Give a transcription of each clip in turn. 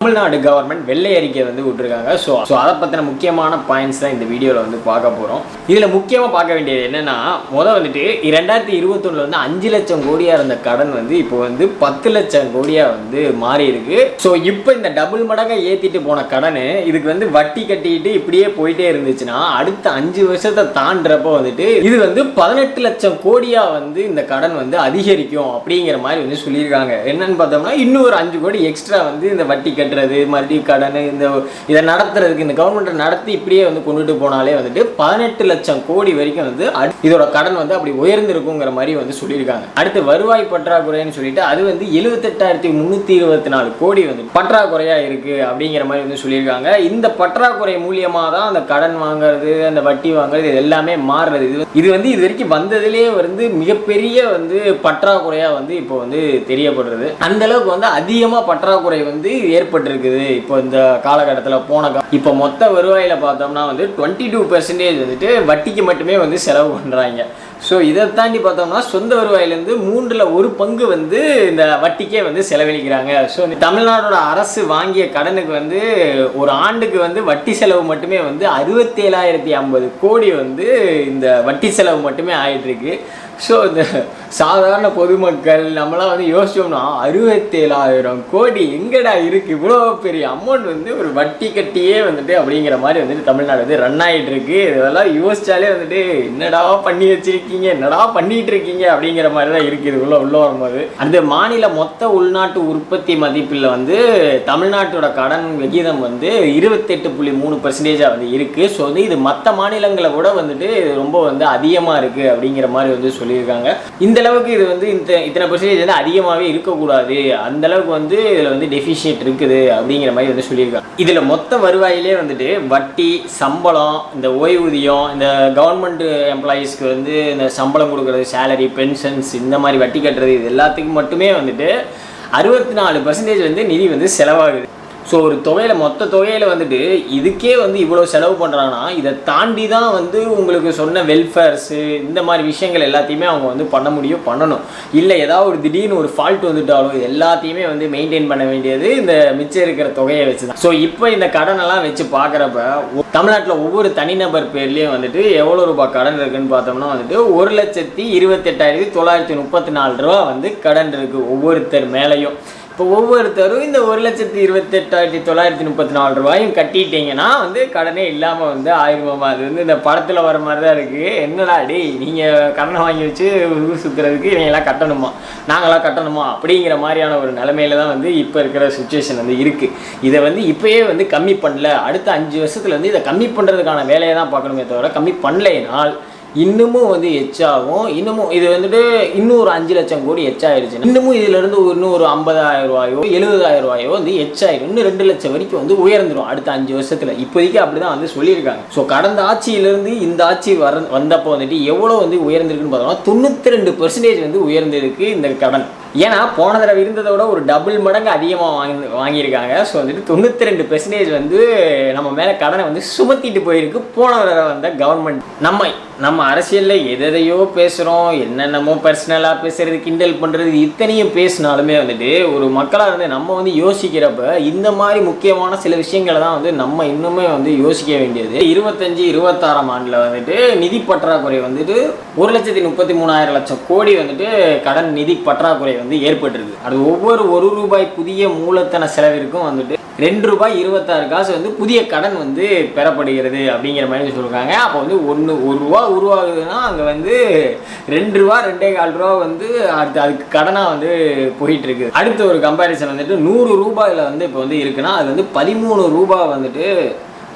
Tamil Nadu government வெள்ளை அறிக்கை வந்து விட்டுருக்காங்க. ஸோ அதை பற்றின முக்கியமான பாயிண்ட்ஸ் தான் இந்த வீடியோவில் வந்து பார்க்க போகிறோம். இதில் முக்கியமாக பார்க்க வேண்டியது என்னென்னா, வந்துட்டு 2021 வந்து 5 லட்சம் கோடியாக இருந்த கடன் வந்து இப்போ வந்து 10 லட்சம் கோடியாக வந்து மாறி இருக்கு. ஸோ இப்போ இந்த டபுள் மடங்கை ஏற்றிட்டு போன கடன் இதுக்கு வந்து வட்டி கட்டிட்டு இப்படியே போயிட்டே இருந்துச்சுன்னா அடுத்த 5 வருஷத்தை தாண்டுறப்போ வந்துட்டு இது வந்து 18 லட்சம் கோடியாக வந்து இந்த கடன் வந்து அதிகரிக்கும் அப்படிங்கிற மாதிரி வந்து சொல்லியிருக்காங்க. என்னன்னு பார்த்தோம்னா இன்னும் ஒரு 5 கோடி எக்ஸ்ட்ரா வந்து இந்த வட்டி மறுபடியும் கடன் இதை நடத்துறதுக்கு இந்த கவர்மெண்ட் நடத்தி இப்படியே வந்து கொண்டுட்டு போனாலே வந்துட்டு 18 லட்சம் கோடி வரைக்கும் வந்து இதோட கடன் வந்து அப்படி உயர்ந்திருக்குங்கிற மாதிரி வந்து சொல்லியிருக்காங்க. அடுத்து வருவாய் பற்றாக்குறைன்னு சொல்லிட்டு அது வந்து 78,324 கோடி வந்து பற்றாக்குறையா இருக்கு அப்படிங்கிற மாதிரி வந்து சொல்லியிருக்காங்க. இந்த பற்றாக்குறை மூலியமா தான் அந்த கடன் வாங்குறது, அந்த வட்டி வாங்குறது, இது எல்லாமே மாறுறது. இது வந்து இது வரைக்கும் வந்ததுலேயே வந்து மிகப்பெரிய வந்து பற்றாக்குறையா வந்து இப்போ வந்து தெரியப்படுறது. அந்த அளவுக்கு வந்து அதிகமாக பற்றாக்குறை வந்து ஏற்பட்டிருக்குது இப்போ இந்த காலகட்டத்தில். இப்போ மொத்த வருவாயில் பார்த்தோம்னா வந்து 22% வந்துட்டு வட்டிக்கு மட்டுமே வந்து செலவு பண்ணுறாங்க. ஸோ இதை தாண்டி பார்த்தோம்னா சொந்த வருவாயிலேருந்து 1/3 பங்கு வந்து இந்த வட்டிக்கே வந்து செலவழிக்கிறாங்க. ஸோ இந்த தமிழ்நாடோட அரசு வாங்கிய கடனுக்கு வந்து ஒரு ஆண்டுக்கு வந்து வட்டி செலவு மட்டுமே வந்து 67,050 கோடி வந்து இந்த வட்டி செலவு மட்டுமே ஆகிட்டு இருக்கு. ஸோ இந்த சாதாரண பொதுமக்கள் நம்மளாம் வந்து யோசிச்சோம்னா 67,000 கோடி எங்கடா இருக்குது, இவ்வளோ பெரிய அமௌண்ட் வந்து ஒரு வட்டி கட்டியே வந்துட்டு அப்படிங்கிற மாதிரி வந்துட்டு தமிழ்நாடு வந்து ரன் ஆகிட்டு இருக்கு. இதெல்லாம் யோசிச்சாலே வந்துட்டு என்னடா பண்ணி வச்சிருக்கீங்க, என்னடா பண்ணிட்டு இருக்கீங்க அப்படிங்கிற மாதிரி தான் இருக்குது உள்ள வரும்போது. அந்த மாநில மொத்த உள்நாட்டு உற்பத்தி மதிப்பில் வந்து தமிழ்நாட்டோட கடன் விகிதம் வந்து 28.3% வந்து இருக்குது. ஸோ வந்து இது மற்ற மாநிலங்களை விட வந்துட்டு ரொம்ப வந்து அதிகமாக இருக்குது அப்படிங்கிற மாதிரி வந்து சொல்லியிருக்காங்க. இந்த அளவுக்கு இது வந்து இத்தனை பர்சன்டேஜ் வந்து அதிகமாகவே இருக்கக்கூடாது, அந்த அளவுக்கு வந்து இதில் வந்து டெஃபிஷியன்ட் இருக்குது அப்படிங்கிற மாதிரி வந்து சொல்லியிருக்காங்க. இதில் மொத்த வருவாயிலே வந்துட்டு வட்டி, சம்பளம், இந்த ஓய்வூதியம், இந்த கவர்மெண்ட் எம்ப்ளாயீஸ்க்கு வந்து இந்த சம்பளம் கொடுக்குறது, சேலரி, பென்ஷன்ஸ், இந்த மாதிரி வட்டி கட்டுறது, இது எல்லாத்துக்கும் மட்டுமே வந்துட்டு 64% வந்து நிதி வந்து செலவாகுது. ஸோ ஒரு தொகையில் மொத்த தொகையில் வந்துட்டு இதுக்கே வந்து இவ்வளோ செலவு பண்ணுறாங்கன்னா இதை தாண்டி தான் வந்து உங்களுக்கு சொன்ன வெல்ஃபேர்ஸு இந்த மாதிரி விஷயங்கள் எல்லாத்தையுமே அவங்க வந்து பண்ணணும். இல்லை ஏதாவது ஒரு திடீர்னு ஒரு ஃபால்ட் வந்துட்டாலும் இது எல்லாத்தையுமே வந்து மெயின்டைன் பண்ண வேண்டியது இந்த மிச்சம் இருக்கிற தொகையை வச்சு தான். ஸோ இப்போ இந்த கடனெல்லாம் வச்சு பார்க்குறப்ப தமிழ்நாட்டில் ஒவ்வொரு தனிநபர் பேர்லேயும் வந்துட்டு எவ்வளோ ரூபாய் கடன் இருக்குன்னு பார்த்தோம்னா வந்துட்டு 1,28,934 ரூபா வந்து கடன் இருக்குது ஒவ்வொருத்தர் மேலேயும். இப்போ ஒவ்வொருத்தரும் இந்த 1,28,934 ரூபாயும் கட்டிட்டீங்கன்னா வந்து கடனே இல்லாமல் வந்து ஆயிரமா. அது வந்து இந்த படத்தில் வர மாதிரி தான் இருக்குது. என்னடா டே நீங்கள் கடனை வாங்கி வச்சு ஊர் சுற்றுறதுக்கு இவங்கெல்லாம் கட்டணுமா, நாங்களாம் கட்டணுமா அப்படிங்கிற மாதிரியான ஒரு நிலைமையில தான் வந்து இப்போ இருக்கிற சுச்சுவேஷன் வந்து இருக்குது. இதை வந்து இப்போயே வந்து கம்மி பண்ணல, அடுத்த 5 வருஷத்தில் வந்து இதை கம்மி பண்ணுறதுக்கான வேலையை தான் பார்க்கணுமே தவிர கம்மி பண்ணலைனால் இன்னமும் வந்து எச்சாகும். இன்னமும் இது வந்துட்டு இன்னும் ஒரு 5 லட்சம் கோடி எச்சாயிருச்சு. இன்னமும் இதிலிருந்து இன்னும் ஒரு 50,000 ரூபாயோ 70,000 ரூபாயோ வந்து எச்சாயிரும். இன்னும் 2 லட்சம் வரைக்கும் வந்து உயர்ந்துடும் அடுத்த 5 வருஷத்துல. இப்போதைக்கு அப்படிதான் வந்து சொல்லியிருக்காங்க. ஸோ கடந்த ஆட்சியிலிருந்து இந்த ஆட்சி வந்தப்போ வந்துட்டு எவ்வளோ வந்து உயர்ந்திருக்குன்னு பார்த்தோம்னா 92% வந்து உயர்ந்திருக்கு இந்த கடன். ஏன்னா போன தடவை இருந்ததை விட ஒரு டபுள் மடங்கு அதிகமாக வாங்கியிருக்காங்க. ஸோ வந்துட்டு 92% வந்து நம்ம மேலே கடனை வந்து சுமத்திட்டு போயிருக்கு போன தடவை வந்த கவர்மெண்ட். நம்ம அரசியலில் எதையோ பேசுகிறோம், என்னென்னமோ பர்சனலாக பேசுறது, கிண்டல் பண்ணுறது, இத்தனையும் பேசினாலுமே வந்துட்டு ஒரு மக்களாக இருந்து நம்ம வந்து யோசிக்கிறப்ப இந்த மாதிரி முக்கியமான சில விஷயங்களை தான் வந்து நம்ம இன்னுமே வந்து யோசிக்க வேண்டியது. 25-26 ஆண்டில் வந்துட்டு நிதி பற்றாக்குறை வந்துட்டு 1,33,000 லட்சம் கோடி வந்துட்டு கடன் நிதி பற்றாக்குறை வந்து ஏற்பட்டிருக்கு. அது ஒவ்வொரு 1 ரூபாய் புதிய மூலத்தன செலவிற்கும் வந்துட்டு 2 ரூபாய் 26 காசு வந்து புதிய கடன் வந்து பெறப்படுகிறது அப்படிங்கிற மாதிரி சொல்லியிருக்காங்க. அப்போ வந்து 1 ரூபா உருவாகுதுன்னா அங்கே வந்து 2 ரூபா 2.25 ரூபா வந்து அதுக்கு கடனாக வந்து போயிட்டு இருக்கு. அடுத்த ஒரு கம்பேரிசன் வந்துட்டு 100 ரூபாயில் வந்து இப்போ வந்து இருக்குன்னா அது வந்து 13 ரூபா வந்துட்டு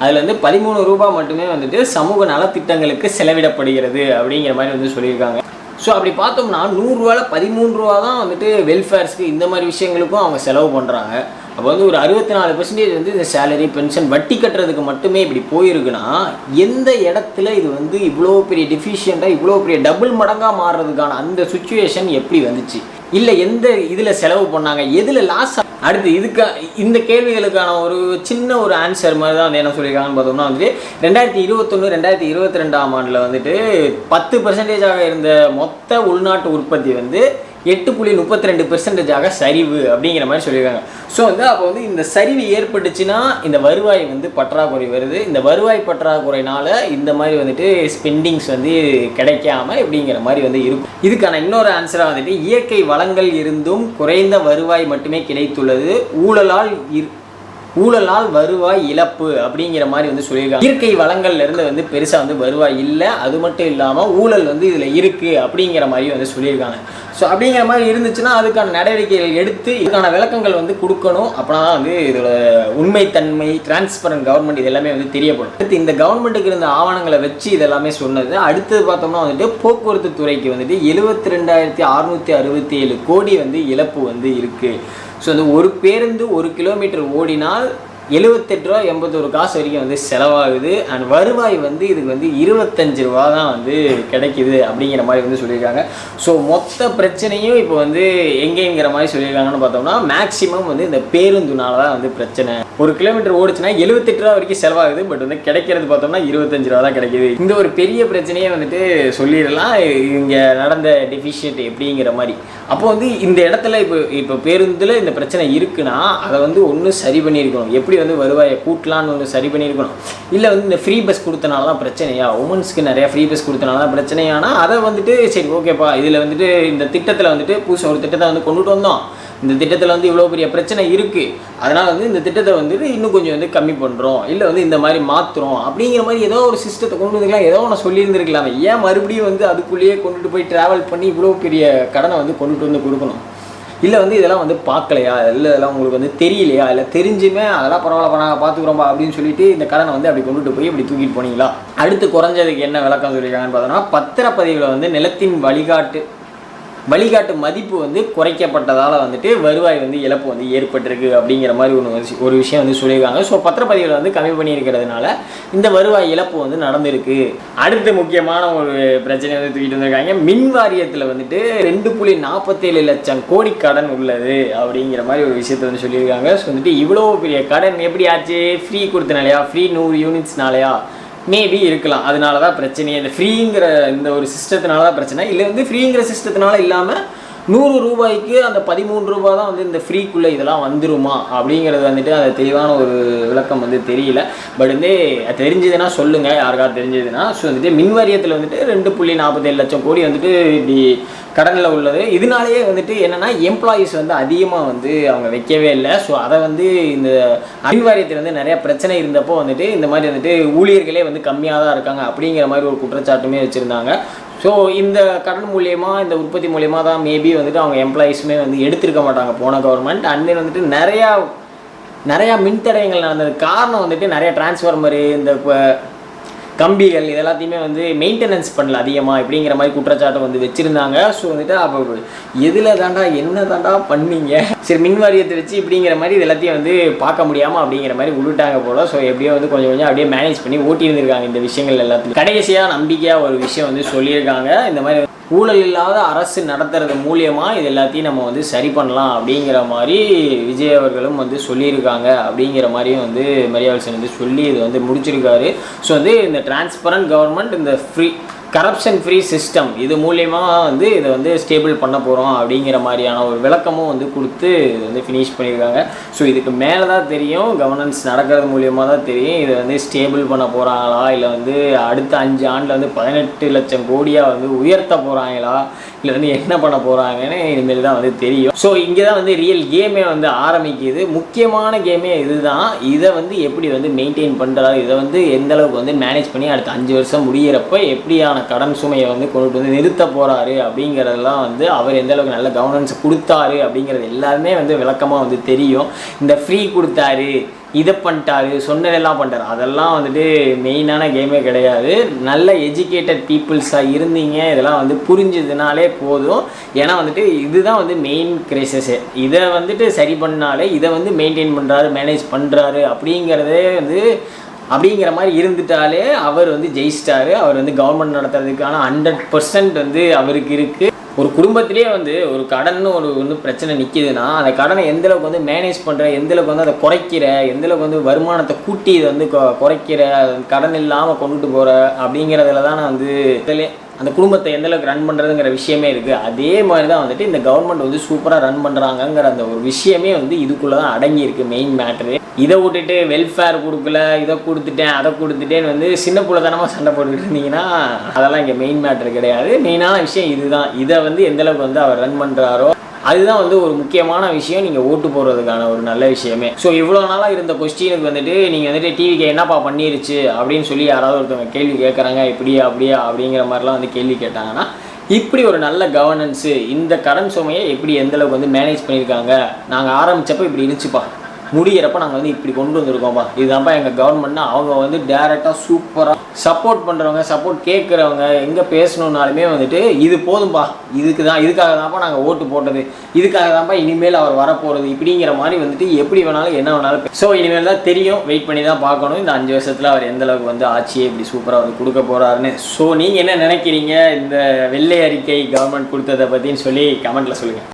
அதில் வந்து 13 ரூபா மட்டுமே வந்துட்டு சமூக நலத்திட்டங்களுக்கு செலவிடப்படுகிறது அப்படிங்கிற மாதிரி வந்து சொல்லியிருக்காங்க. ஸோ அப்படி பார்த்தோம்னா 100 ரூபாயில் 13 ரூபா தான் வந்துட்டு வெல்ஃபேர்ஸ்க்கு இந்த மாதிரி விஷயங்களுக்கும் அவங்க செலவு பண்ணுறாங்க. அப்போ வந்து ஒரு 64% வந்து இந்த சேலரி, பென்ஷன், வட்டி கட்டுறதுக்கு மட்டுமே இப்படி போயிருக்குன்னா எந்த இடத்துல இது வந்து இவ்வளோ பெரிய டெஃபிஷியண்ட்டாக இவ்வளோ பெரிய டபுள் மடங்காக மாறுறதுக்கான அந்த சுச்சுவேஷன் எப்படி வந்துச்சு, இல்லை எந்த இதில் செலவு பண்ணாங்க, எதில் லாஸ். அடுத்து இந்த கேள்விகளுக்கான ஒரு சின்ன ஒரு ஆன்சர் மாதிரி தான் வந்து என்ன சொல்லியிருக்காங்கன்னு பார்த்தோம்னா வந்துட்டு 2021-2022 ஆண்டில் வந்துட்டு 10% இருந்த மொத்த உள்நாட்டு உற்பத்தி வந்து 8.32% சரிவு அப்படிங்கிற மாதிரி சொல்லியிருக்காங்க. ஸோ வந்து அப்போ வந்து இந்த சரிவு ஏற்பட்டுச்சுன்னா இந்த வருவாய் வந்து பற்றாக்குறை வருது. இந்த வருவாய் பற்றாக்குறையினால இந்த மாதிரி வந்துட்டு ஸ்பெண்டிங்ஸ் வந்து கிடைக்காம இப்படிங்கிற மாதிரி வந்து இருக்கும். இதுக்கான இன்னொரு ஆன்சராக வந்துட்டு இயற்கை வளங்கள் இருந்தும் குறைந்த வருவாய் மட்டுமே கிடைத்துள்ளது, ஊழலால் வருவாய் இழப்பு அப்படிங்கிற மாதிரி வந்து சொல்லியிருக்காங்க. இயற்கை வளங்கள்ல இருந்து வந்து பெருசாக வந்து வருவாய் இல்லை, அது மட்டும் இல்லாமல் ஊழல் வந்து இதில் இருக்குது அப்படிங்கிற மாதிரி வந்து சொல்லியிருக்காங்க. ஸோ அப்படிங்கிற மாதிரி இருந்துச்சுன்னா அதுக்கான நடவடிக்கைகள் எடுத்து இதுக்கான விளக்கங்கள் வந்து கொடுக்கணும். அப்படின்னா தான் வந்து இதோட உண்மைத்தன்மை, டிரான்ஸ்பரண்ட் கவர்மெண்ட் இது எல்லாமே வந்து தெரியப்படும். அடுத்து இந்த கவர்மெண்ட்டுக்கு இருந்த ஆவணங்களை வச்சு இதெல்லாமே சொன்னது. அடுத்தது பார்த்தோம்னா வந்துட்டு போக்குவரத்து துறைக்கு வந்துட்டு 72,667 கோடி வந்து இழப்பு வந்து இருக்குது. ஸோ அந்த ஒரு பேருந்து 1 கிலோமீட்டர் ஓடினால் 78 ரூபா 81 காசு வரைக்கும் வந்து செலவாகுது. அண்ட் வருவாய் வந்து இதுக்கு வந்து 25 ரூபா தான் வந்து கிடைக்குது அப்படிங்கிற மாதிரி வந்து சொல்லியிருக்காங்க. ஸோ மொத்த பிரச்சனையும் இப்போ வந்து எங்கேங்கிற மாதிரி சொல்லியிருக்காங்கன்னு பார்த்தோம்னா மேக்ஸிமம் வந்து இந்த பேருந்துனால தான் வந்து பிரச்சனை. 1 கிலோமீட்டர் ஓடிச்சுன்னா 78 ரூபா வரைக்கும் செலவாகுது, பட் வந்து கிடைக்கிறது பார்த்தோம்னா 25 ரூபா தான் கிடைக்குது. இந்த ஒரு பெரிய பிரச்சனையே வந்துட்டு சொல்லிடலாம் இங்கே நடந்த டெஃபிஷியன்ட் எப்படிங்கிற மாதிரி. அப்போ வந்து இந்த இடத்துல இப்போ பேருந்தில் இந்த பிரச்சனை இருக்குன்னா அதை வந்து ஒன்று சரி பண்ணியிருக்கணும். எப்படி வந்து வருவாயை கூட்டலான்னு ஒன்று சரி பண்ணியிருக்கணும். இல்லை வந்து இந்த ஃப்ரீ பஸ் கொடுத்தனால தான் பிரச்சனையா, உமன்ஸ்க்கு நிறையா ஃப்ரீ பஸ் கொடுத்தனால தான் பிரச்சனையானா அதை வந்துட்டு சரி ஓகேப்பா, இதில் வந்துட்டு இந்த திட்டத்தில் வந்துட்டு புதுசாக ஒரு திட்டத்தை வந்து கொண்டுட்டு வந்தோம், இந்த திட்டத்தில் வந்து இவ்வளோ பெரிய பிரச்சனை இருக்குது, அதனால் வந்து இந்த திட்டத்தை வந்துட்டு இன்னும் கொஞ்சம் வந்து கம்மி பண்ணுறோம், இல்லை வந்து இந்த மாதிரி மாற்றுறோம் அப்படிங்கிற மாதிரி ஏதோ ஒரு சிஸ்டத்தை கொண்டு வந்துருக்கலாம், ஏதோ ஒன்று சொல்லியிருந்துருக்கலாமே. ஏன் மறுபடியும் வந்து அதுக்குள்ளேயே கொண்டுட்டு போய் ட்ராவல் பண்ணி இவ்வளோ பெரிய கடனை வந்து கொண்டுட்டு வந்து கொடுக்கணும்? இல்லை வந்து இதெல்லாம் வந்து பார்க்கலையா, இல்லை இதெல்லாம் உங்களுக்கு வந்து தெரியலையா, இல்லை தெரிஞ்சுமே அதெல்லாம் பரவாயில்ல நாங்கள் பார்த்துக்குறோம்பா அப்படின்னு சொல்லிட்டு இந்த கடனை வந்து அப்படி கொண்டுட்டு போய் இப்படி தூக்கிட்டு போனீங்களா? அடுத்து குறைஞ்சதுக்கு என்ன விளக்கம் சொல்லியிருக்காங்கன்னு பார்த்தோன்னா பத்திரப்பதிவில் வந்து நிலத்தின் வழிகாட்டு மதிப்பு வந்து குறைக்கப்பட்டதால் வந்துட்டு வருவாய் வந்து இழப்பு வந்து ஏற்பட்டிருக்கு அப்படிங்கிற மாதிரி ஒரு விஷயம் வந்து சொல்லியிருக்காங்க. ஸோ பத்திரப்பதிவில் வந்து கம்மி பண்ணியிருக்கிறதுனால இந்த வருவாய் இழப்பு வந்து நடந்திருக்கு. அடுத்து முக்கியமான ஒரு பிரச்சனை வந்து தூக்கிட்டு வந்திருக்காங்க. மின் வாரியத்தில் வந்துட்டு 2.47 லட்சம் கோடி கடன் உள்ளது அப்படிங்கிற மாதிரி ஒரு விஷயத்தை வந்து சொல்லியிருக்காங்க. ஸோ வந்துட்டு இவ்வளோ பெரிய கடன் எப்படி ஆச்சு? ஃப்ரீ கொடுத்தனாலையா, ஃப்ரீ 100 யூனிட்ஸ்னாலையா? மேபி இருக்கலாம். அதனால தான் பிரச்சனையே. இந்த ஃப்ரீங்கிற இந்த ஒரு சிஸ்டத்தினால தான் பிரச்சனை. இல்லை வந்து ஃப்ரீங்கிற சிஸ்டத்தினால இல்லாமல் 100 ரூபாய்க்கு அந்த 13 ரூபா தான் வந்து இந்த ஃப்ரீக்குள்ளே இதெல்லாம் வந்துருமா அப்படிங்கிறது வந்துட்டு அது தெளிவான ஒரு விளக்கம் வந்து தெரியல. பட் வந்து தெரிஞ்சதுன்னா சொல்லுங்கள், யாருக்காவது தெரிஞ்சதுன்னா. ஸோ வந்துட்டு மின் வாரியத்தில் வந்துட்டு 2.47 லட்சம் கோடி வந்துட்டு இப்படி கடனில் உள்ளது. இதனாலேயே வந்துட்டு என்னென்னா எம்ப்ளாயீஸ் வந்து அதிகமாக வந்து அவங்க வைக்கவே இல்லை. ஸோ அதை வந்து இந்த மின் வாரியத்தில் வந்து நிறையா பிரச்சனை இருந்தப்போ வந்துட்டு இந்த மாதிரி வந்துட்டு ஊழியர்களே வந்து கம்மியாக தான் இருக்காங்க அப்படிங்கிற மாதிரி ஒரு குற்றச்சாட்டுமே வச்சுருந்தாங்க. ஸோ இந்த கடன் மூலயமா, இந்த உற்பத்தி மூலயமா தான் மேபி வந்துட்டு அவங்க எம்ப்ளாயீஸுமே வந்து எடுத்திருக்க மாட்டாங்க போன கவர்மெண்ட். அண்ட் தென் வந்துட்டு நிறையா மின்தடையங்கள் நடந்தது காரணம் வந்துட்டு நிறையா டிரான்ஸ்ஃபார்மரு, இந்த கம்பிகள் இது எல்லாத்தையுமே வந்து மெயின்டெனன்ஸ் பண்ணல அதிகமாக இப்படிங்கிற மாதிரி குற்றச்சாட்டை வந்து வச்சுருந்தாங்க. ஸோ வந்துட்டு அப்போ எதில் தாண்டா என்ன தாண்டா பண்ணீங்க, சரி மின் வாரியத்தை வச்சு இப்படிங்கிற மாதிரி இது எல்லாத்தையும் வந்து பார்க்க முடியாமல் அப்படிங்கிற மாதிரி விட்டுட்டாங்க போல். ஸோ எப்படியோ வந்து கொஞ்சம் கொஞ்சம் அப்படியே மேனேஜ் பண்ணி ஓட்டியிருந்திருக்காங்க இந்த விஷயங்கள் எல்லாத்தையும். கடைசியாக நம்பிக்கையாக ஒரு விஷயம் வந்து சொல்லியிருக்காங்க. இந்த மாதிரி ஊழல் இல்லாத அரசு நடத்துறது மூலியமாக இது எல்லாத்தையும் நம்ம வந்து சரி பண்ணலாம் அப்படிங்கிற மாதிரி விஜய் அவர்களும் வந்து சொல்லியிருக்காங்க. அப்படிங்கிற மாதிரியும் வந்து மரியாதை வந்து சொல்லி இது வந்து முடிச்சிருக்காரு. ஸோ வந்து இந்த டிரான்ஸ்பரண்ட் கவர்மெண்ட், இந்த கரப்ஷன் ஃப்ரீ சிஸ்டம் இது மூலியமாக வந்து இதை வந்து ஸ்டேபிள் பண்ண போகிறோம் அப்படிங்கிற மாதிரியான ஒரு விளக்கமும் வந்து கொடுத்து இது வந்து ஃபினிஷ் பண்ணியிருக்காங்க. ஸோ இதுக்கு மேலே தான் தெரியும், கவர்னன்ஸ் நடக்கிறது மூலியமாக தான் தெரியும் இதை வந்து ஸ்டேபிள் பண்ண போகிறாங்களா, இல்லை வந்து அடுத்த 5 ஆண்டில் வந்து 18 லட்சம் கோடியாக வந்து உயர்த்த போகிறாங்களா, இல்லை வந்து என்ன பண்ண போகிறாங்கன்னு இனிமேல் தான் வந்து தெரியும். ஸோ இங்கே தான் வந்து ரியல் கேமே வந்து ஆரம்பிக்குது. முக்கியமான கேமே இதுதான். இதை வந்து எப்படி வந்து மெயின்டைன் பண்ணுறாரு, இதை வந்து எந்தளவுக்கு வந்து மேனேஜ் பண்ணி அடுத்த 5 வருஷம் முடிகிறப்ப எப்படியான கடன் சுமையை வந்து கொண்டு வந்து நிறுத்த போகிறாரு அப்படிங்கிறதெல்லாம் வந்து அவர் எந்த அளவுக்கு நல்ல கவர்னன்ஸ் கொடுத்தாரு அப்படிங்கிறது எல்லாருமே வந்து விளக்கமாக வந்து தெரியும். இந்த ஃப்ரீ கொடுத்தாரு, இதை பண்ணிட்டாரு, சொன்னதெல்லாம் பண்ணிட்டாரு, அதெல்லாம் வந்துட்டு மெயினான கேமே கிடையாது. நல்ல எஜுகேட்டட் பீப்புள்ஸாக இருந்தீங்க, இதெல்லாம் வந்து புரிஞ்சதுனாலே போதும். ஏன்னா வந்துட்டு இதுதான் வந்து மெயின் கிரைசஸே. இதை வந்துட்டு சரி பண்ணாலே இதை வந்து மெயின்டைன் பண்ணுறாரு, மேனேஜ் பண்ணுறாரு அப்படிங்கிறதே வந்து அப்படிங்கிற மாதிரி இருந்துட்டாலே அவர் வந்து ஜெயிச்சிட்டாரு. அவர் வந்து கவர்மெண்ட் நடத்துறதுக்கான 100% வந்து அவருக்கு இருக்குது. ஒரு குடும்பத்திலே வந்து ஒரு கடன் ஒரு வந்து பிரச்சனை நிற்கிதுன்னா அந்த கடனை எந்தளவுக்கு வந்து மேனேஜ் பண்ணுற, எந்தளவுக்கு வந்து அதை குறைக்கிற, எந்தளவுக்கு வந்து வருமானத்தை கூட்டி இதை வந்து குறைக்கிற, கடன் இல்லாமல் கொண்டுட்டு போகிற அப்படிங்கிறதுல தான் நான் வந்து அந்த குடும்பத்தை எந்தளவுக்கு ரன் பண்ணுறதுங்கிற விஷயமே இருக்குது. அதே மாதிரி தான் வந்துட்டு இந்த கவர்மெண்ட் வந்து சூப்பராக ரன் பண்ணுறாங்கங்கிற அந்த ஒரு விஷயமே வந்து இதுக்குள்ளே தான் அடங்கியிருக்கு மெயின் மேட்ரு. இதை விட்டுட்டு வெல்ஃபேர் கொடுக்கல, இதை கொடுத்துட்டேன் அதை கொடுத்துட்டேன்னு வந்து சின்ன பிள்ளைத்தனமாக சண்டை போட்டுக்கிட்டு இருந்தீங்கன்னா அதெல்லாம் இங்கே மெயின் மேட்ரு கிடையாது. மெயினான விஷயம் இதுதான். இதை வந்து எந்தளவுக்கு வந்து அவர் ரன் பண்ணுறாரோ அதுதான் வந்து ஒரு முக்கியமான விஷயம், நீங்கள் ஓட்டு போடுறதுக்கான ஒரு நல்ல விஷயமே. ஸோ இவ்வளோ நாளாக இருந்த கொஸ்டினுக்கு வந்துட்டு நீங்கள் வந்துட்டு டிவிக்கு என்னப்பா பண்ணிருச்சு அப்படின்னு சொல்லி யாராவது ஒருத்தவங்க கேள்வி கேட்குறாங்க, இப்படியா அப்படியா அப்படிங்கிற மாதிரிலாம் வந்து கேள்வி கேட்டாங்கன்னா, இப்படி ஒரு நல்ல கவர்னன்ஸு இந்த கடன் சுமையை எப்படி எந்தளவுக்கு வந்து மேனேஜ் பண்ணியிருக்காங்க, நாங்கள் ஆரம்பித்தப்போ இப்படி இருந்துச்சுப்பா, முடிகிறப்ப நாங்கள் வந்து இப்படி கொண்டு வந்திருக்கோம்ப்பா, இதுதான்ப்பா எங்கள் கவர்மெண்ட்னா அவங்க வந்து டேரெக்டாக சூப்பராக சப்போர்ட் பண்ணுறவங்க, சப்போர்ட் கேட்குறவங்க, எங்கே பேசணுன்னாலுமே வந்துட்டு இது போதும்பா, இதுக்காக தான்ப்பா நாங்கள் ஓட்டு போட்டது, இதுக்காக தான்ப்பா இனிமேல் அவர் வரப்போகிறது, இப்படிங்கிற மாதிரி வந்துட்டு எப்படி வேணாலும் என்ன வேணாலும். ஸோ இனிமேல் தான் தெரியும், வெயிட் பண்ணி தான் பார்க்கணும் இந்த 5 வருஷத்தில் அவர் எந்தளவுக்கு வந்து ஆட்சியை இப்படி சூப்பராக வந்து கொடுக்க போகிறாருன்னு. ஸோ நீங்கள் என்ன நினைக்கிறீங்க இந்த வெள்ளை அறிக்கை கவர்மெண்ட் கொடுத்ததை பற்றின்னு சொல்லி கமெண்ட்டில் சொல்லுங்கள்.